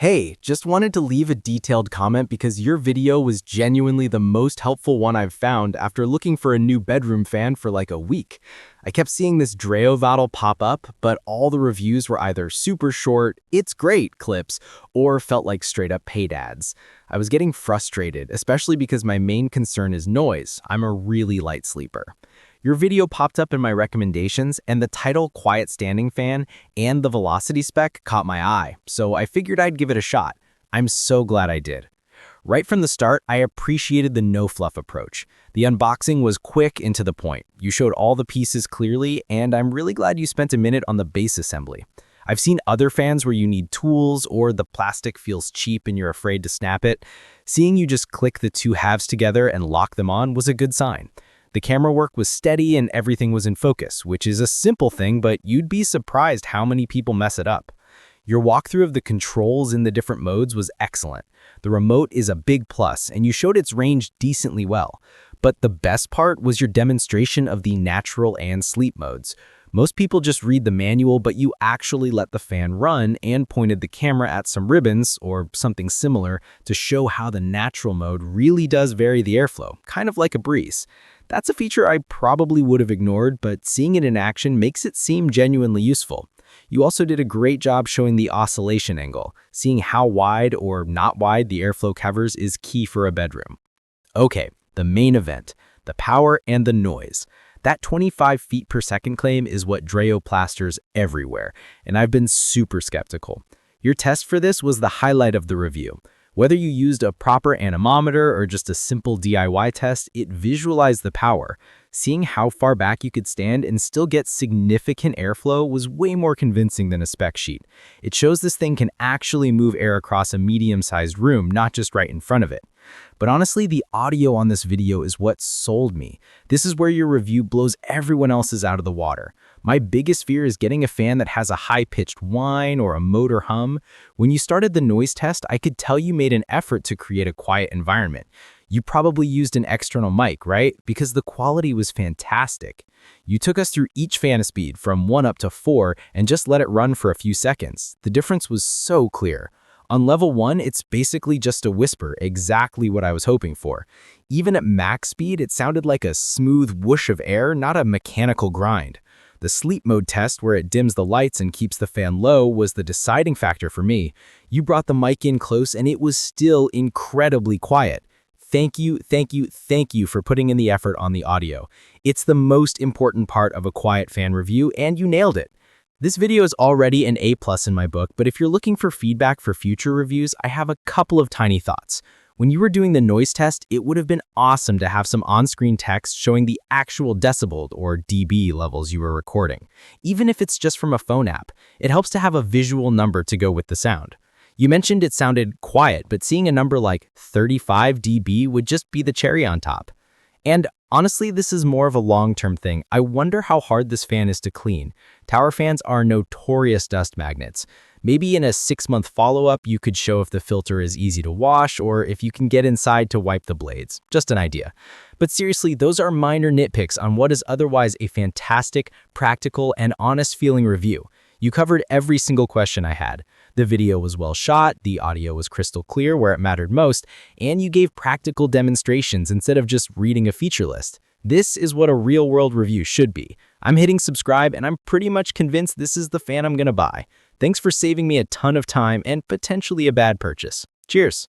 Hey, just wanted to leave a detailed comment because your video was genuinely the most helpful one I've found after looking for a new bedroom fan for like a week. I kept seeing this Dreo model pop up, but all the reviews were either super short, "it's great" clips, or felt like straight up paid ads. I was getting frustrated, especially because my main concern is noise. I'm a really light sleeper. Your video popped up in my recommendations, and the title Quiet Standing Fan and the velocity spec caught my eye, so I figured I'd give it a shot. I'm so glad I did. Right from the start, I appreciated the no-fluff approach. The unboxing was quick and to the point. You showed all the pieces clearly, and I'm really glad you spent a minute on the base assembly. I've seen other fans where you need tools or the plastic feels cheap and you're afraid to snap it. Seeing you just click the two halves together and lock them on was a good sign. The camera work was steady and everything was in focus, which is a simple thing, but you'd be surprised how many people mess it up. Your walkthrough of the controls in the different modes was excellent. The remote is a big plus, and you showed its range decently well. But the best part was your demonstration of the natural and sleep modes. Most people just read the manual, but you actually let the fan run and pointed the camera at some ribbons, or something similar, to show how the natural mode really does vary the airflow, kind of like a breeze. That's a feature I probably would have ignored, but seeing it in action makes it seem genuinely useful. You also did a great job showing the oscillation angle. Seeing how wide or not wide the airflow covers is key for a bedroom. Okay, the main event, the power and the noise. That 25 feet per second claim is what Dreo plasters everywhere, and I've been super skeptical. Your test for this was the highlight of the review. Whether you used a proper anemometer or just a simple DIY test, it visualized the power. Seeing how far back you could stand and still get significant airflow was way more convincing than a spec sheet. It shows this thing can actually move air across a medium-sized room, not just right in front of it. But honestly, the audio on this video is what sold me. This is where your review blows everyone else's out of the water. My biggest fear is getting a fan that has a high-pitched whine or a motor hum. When you started the noise test, I could tell you made an effort to create a quiet environment. You probably used an external mic, right? Because the quality was fantastic. You took us through each fan speed from 1 up to 4 and just let it run for a few seconds. The difference was so clear. On level 1, it's basically just a whisper, exactly what I was hoping for. Even at max speed, it sounded like a smooth whoosh of air, not a mechanical grind. The sleep mode test, where it dims the lights and keeps the fan low, was the deciding factor for me. You brought the mic in close and it was still incredibly quiet. Thank you for putting in the effort on the audio. It's the most important part of a quiet fan review, and you nailed it. This video is already an A+ in my book, but if you're looking for feedback for future reviews, I have a couple of tiny thoughts. When you were doing the noise test, it would have been awesome to have some on-screen text showing the actual decibel or dB levels you were recording. Even if it's just from a phone app, it helps to have a visual number to go with the sound. You mentioned it sounded quiet, but seeing a number like 35 dB would just be the cherry on top. And honestly, this is more of a long-term thing. I wonder how hard this fan is to clean. Tower fans are notorious dust magnets. Maybe in a 6-month follow-up, you could show if the filter is easy to wash or if you can get inside to wipe the blades. Just an idea. But seriously, those are minor nitpicks on what is otherwise a fantastic, practical, and honest-feeling review. You covered every single question I had. The video was well shot, the audio was crystal clear where it mattered most, and you gave practical demonstrations instead of just reading a feature list. This is what a real-world review should be. I'm hitting subscribe, and I'm pretty much convinced this is the fan I'm gonna buy. Thanks for saving me a ton of time and potentially a bad purchase. Cheers!